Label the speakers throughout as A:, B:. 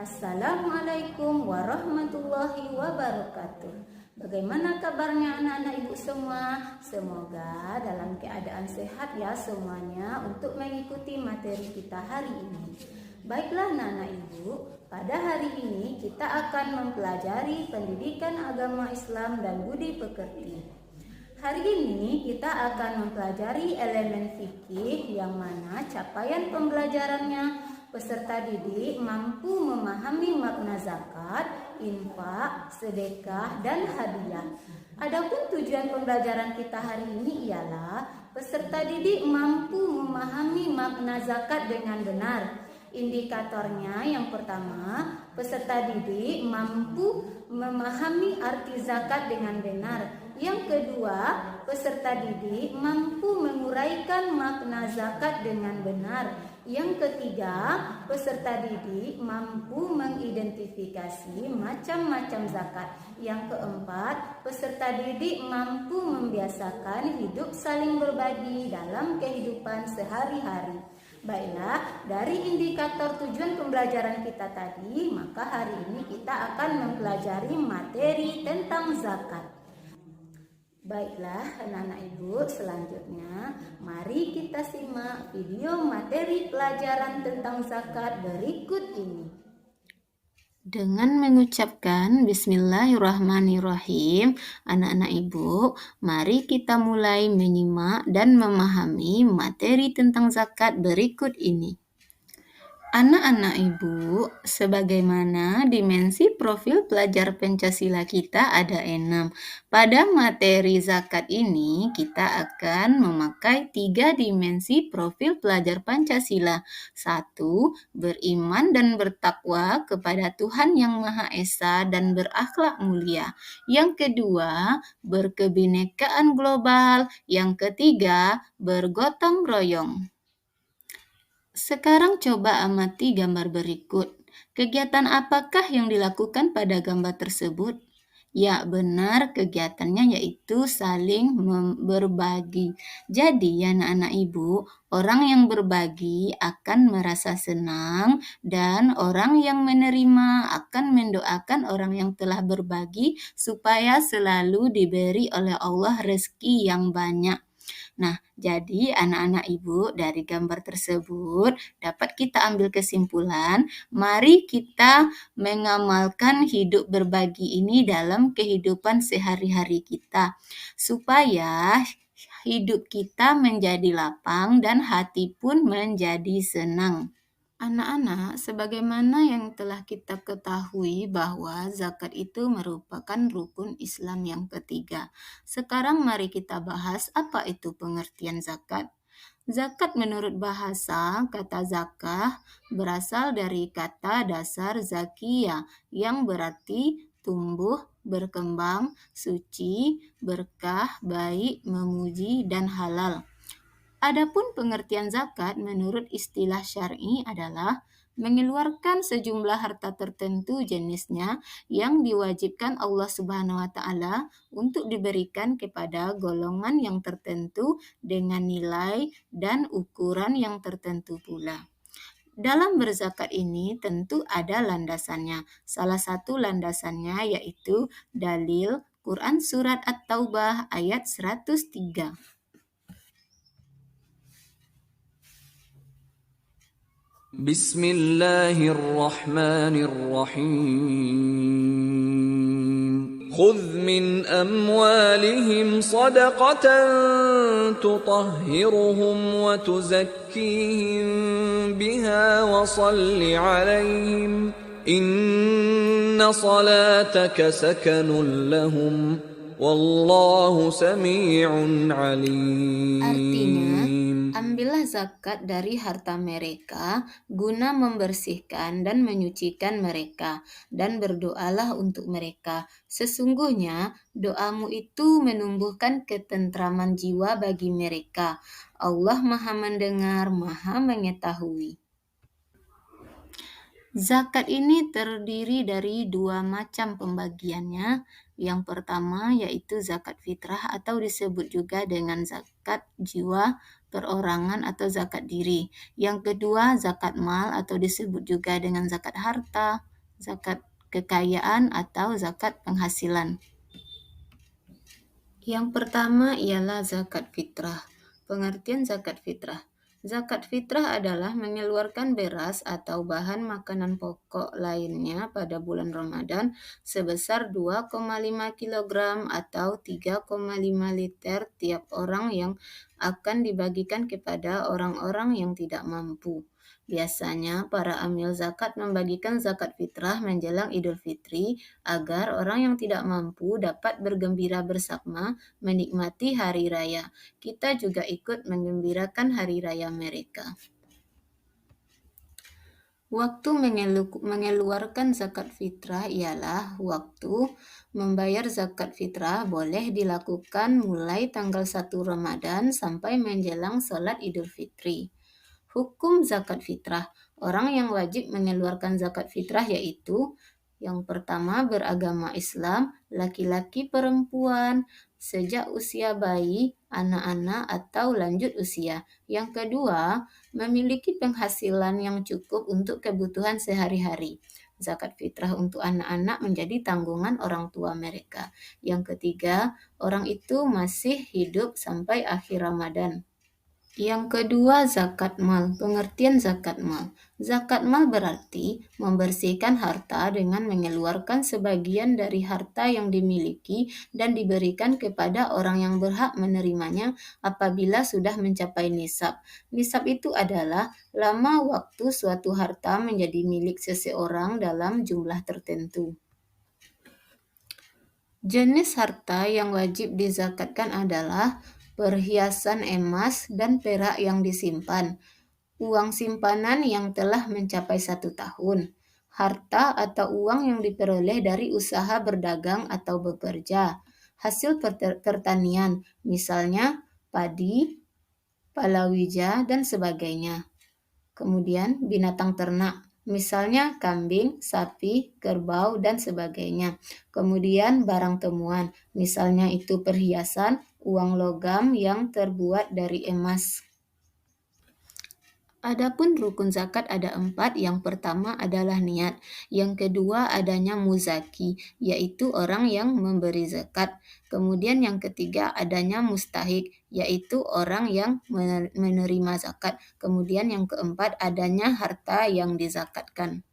A: Assalamualaikum warahmatullahi wabarakatuh. Bagaimana kabarnya anak-anak ibu semua? Semoga dalam keadaan sehat ya semuanya untuk mengikuti materi kita hari ini. Baiklah anak-anak ibu, pada hari ini kita akan mempelajari pendidikan agama Islam dan budi pekerti. Hari ini kita akan mempelajari elemen fikih yang mana capaian pembelajarannya peserta didik mampu memahami makna zakat, infak, sedekah, dan hadiah. Adapun tujuan pembelajaran kita hari ini ialah peserta didik mampu memahami makna zakat dengan benar. Indikatornya yang pertama, peserta didik mampu memahami arti zakat dengan benar. Yang kedua, peserta didik mampu menguraikan makna zakat dengan benar. Yang ketiga, peserta didik mampu mengidentifikasi macam-macam zakat. Yang keempat, peserta didik mampu membiasakan hidup saling berbagi dalam kehidupan sehari-hari. Baiklah, dari indikator tujuan pembelajaran kita tadi, maka hari ini kita akan mempelajari materi tentang zakat. Baiklah anak-anak ibu, selanjutnya mari kita simak video materi pelajaran tentang zakat berikut ini. Dengan mengucapkan Bismillahirrahmanirrahim, anak-anak ibu, mari kita mulai menyimak dan memahami materi tentang zakat berikut ini. Anak-anak ibu, sebagaimana dimensi profil pelajar Pancasila kita ada 6. Pada materi zakat ini, kita akan memakai 3 dimensi profil pelajar Pancasila. 1. Beriman dan bertakwa kepada Tuhan Yang Maha Esa dan berakhlak mulia. Yang kedua, berkebinekaan global. Yang ketiga, bergotong royong. Sekarang coba amati gambar berikut. Kegiatan apakah yang dilakukan pada gambar tersebut? Ya, benar, kegiatannya yaitu saling berbagi. Jadi, anak-anak ibu, orang yang berbagi akan merasa senang dan orang yang menerima akan mendoakan orang yang telah berbagi supaya selalu diberi oleh Allah rezeki yang banyak. Nah, jadi anak-anak ibu dari gambar tersebut dapat kita ambil kesimpulan, mari kita mengamalkan hidup berbagi ini dalam kehidupan sehari-hari kita, supaya hidup kita menjadi lapang dan hati pun menjadi senang. Anak-anak, sebagaimana yang telah kita ketahui bahwa zakat itu merupakan rukun Islam yang ketiga. Sekarang mari kita bahas apa itu pengertian zakat. Zakat menurut bahasa, kata zakah berasal dari kata dasar zakia yang berarti tumbuh, berkembang, suci, berkah, baik, memuji, dan halal. Adapun pengertian zakat menurut istilah syar'i adalah mengeluarkan sejumlah harta tertentu jenisnya yang diwajibkan Allah Subhanahu wa taala untuk diberikan kepada golongan yang tertentu dengan nilai dan ukuran yang tertentu pula. Dalam berzakat ini tentu ada landasannya. Salah satu landasannya yaitu dalil Quran Surat At-Taubah ayat 103.
B: Bismillahirrahmanirrahim. Khudh min amwalihim sadaqatan tutahhiruhum wa tuzakkihim biha wa salli alaihim. Inna salataka sakanun lahum. Wallahu sami'un alim.
A: Artinya, ambillah zakat dari harta mereka guna membersihkan dan menyucikan mereka dan berdoalah untuk mereka. Sesungguhnya doamu itu menumbuhkan ketentraman jiwa bagi mereka. Allah Maha mendengar, Maha mengetahui. Zakat ini terdiri dari 2 macam pembagiannya. Yang pertama yaitu zakat fitrah atau disebut juga dengan zakat jiwa perorangan atau zakat diri. Yang kedua zakat mal atau disebut juga dengan zakat harta. zakat kekayaan atau zakat penghasilan. Yang pertama ialah zakat fitrah. Pengertian zakat fitrah. Zakat fitrah adalah mengeluarkan beras atau bahan makanan pokok lainnya pada bulan Ramadan sebesar 2,5 kilogram atau 3,5 liter tiap orang yang akan dibagikan kepada orang-orang yang tidak mampu. Biasanya para amil zakat membagikan zakat fitrah menjelang Idul Fitri agar orang yang tidak mampu dapat bergembira bersama menikmati hari raya. Kita juga ikut menggembirakan hari raya mereka. Waktu mengeluarkan zakat fitrah ialah waktu membayar zakat fitrah boleh dilakukan mulai tanggal 1 Ramadan sampai menjelang sholat Idul Fitri. Hukum zakat fitrah. Orang yang wajib mengeluarkan zakat fitrah yaitu yang pertama beragama Islam, laki-laki perempuan, sejak usia bayi, anak-anak atau lanjut usia. Yang kedua, memiliki penghasilan yang cukup untuk kebutuhan sehari-hari. Zakat fitrah untuk anak-anak menjadi tanggungan orang tua mereka. Yang ketiga, orang itu masih hidup sampai akhir Ramadan. Yang kedua, zakat mal. Pengertian zakat mal. Zakat mal berarti membersihkan harta dengan mengeluarkan sebagian dari harta yang dimiliki dan diberikan kepada orang yang berhak menerimanya apabila sudah mencapai nisab. Nisab itu adalah lama waktu suatu harta menjadi milik seseorang dalam jumlah tertentu. Jenis harta yang wajib dizakatkan adalah perhiasan emas dan perak yang disimpan, uang simpanan yang telah mencapai 1 tahun, harta atau uang yang diperoleh dari usaha berdagang atau bekerja, hasil pertanian, misalnya padi, palawija, dan sebagainya. Kemudian binatang ternak, misalnya kambing, sapi, kerbau, dan sebagainya. Kemudian barang temuan, misalnya itu perhiasan, uang logam yang terbuat dari emas. Adapun rukun zakat ada 4. Yang pertama adalah niat. Yang kedua adanya muzaki, yaitu orang yang memberi zakat. Kemudian yang ketiga adanya mustahik, yaitu orang yang menerima zakat. Kemudian yang keempat adanya harta yang dizakatkan.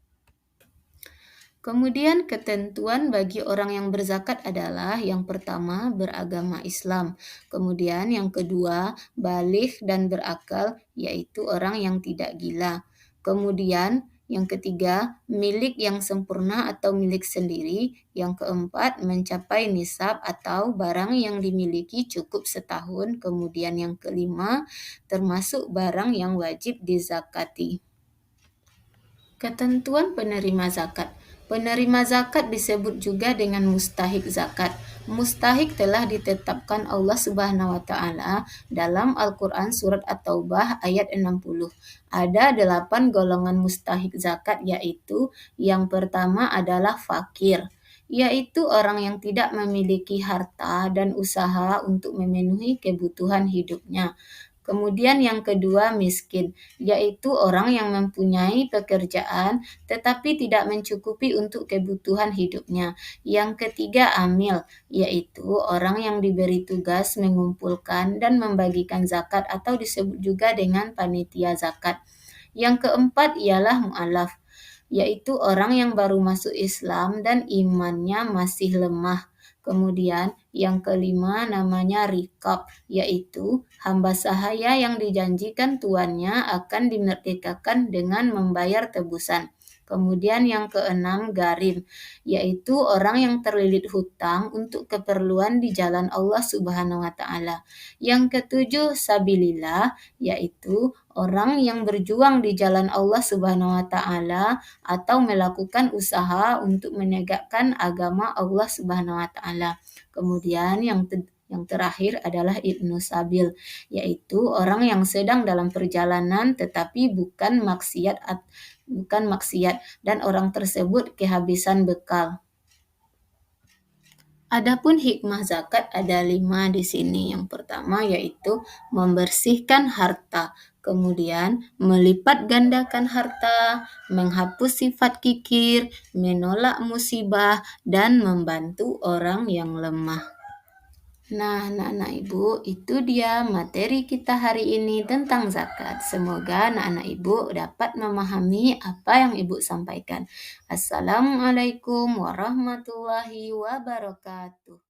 A: Kemudian ketentuan bagi orang yang berzakat adalah yang pertama beragama Islam, kemudian yang kedua baligh dan berakal, yaitu orang yang tidak gila. Kemudian yang ketiga milik yang sempurna atau milik sendiri, yang keempat mencapai nisab atau barang yang dimiliki cukup setahun, kemudian yang kelima termasuk barang yang wajib dizakati. Ketentuan penerima zakat. Penerima zakat disebut juga dengan mustahik zakat. Mustahik telah ditetapkan Allah Subhanahu wa taala dalam Al-Qur'an surat At-Taubah ayat 60. Ada 8 golongan mustahik zakat, yaitu yang pertama adalah fakir, yaitu orang yang tidak memiliki harta dan usaha untuk memenuhi kebutuhan hidupnya. Kemudian yang kedua miskin, yaitu orang yang mempunyai pekerjaan tetapi tidak mencukupi untuk kebutuhan hidupnya. Yang ketiga amil, yaitu orang yang diberi tugas mengumpulkan dan membagikan zakat atau disebut juga dengan panitia zakat. Yang keempat ialah mu'alaf, yaitu orang yang baru masuk Islam dan imannya masih lemah. Kemudian yang kelima namanya rikab, yaitu hamba sahaya yang dijanjikan tuannya akan dimerdekakan dengan membayar tebusan. Kemudian yang keenam garim, yaitu orang yang terlilit hutang untuk keperluan di jalan Allah Subhanahu wa taala. Yang ketujuh sabilillah, yaitu orang yang berjuang di jalan Allah Subhanahu wa taala atau melakukan usaha untuk menegakkan agama Allah Subhanahu wa taala. Kemudian yang terakhir adalah ibnu sabil, yaitu orang yang sedang dalam perjalanan tetapi bukan maksiat dan orang tersebut kehabisan bekal. Adapun hikmah zakat ada 5 di sini. Yang pertama yaitu membersihkan harta. kemudian melipat gandakan harta, menghapus sifat kikir, menolak musibah, dan membantu orang yang lemah. Nah, anak-anak ibu, itu dia materi kita hari ini tentang zakat. Semoga anak-anak ibu dapat memahami apa yang ibu sampaikan. Assalamualaikum warahmatullahi wabarakatuh.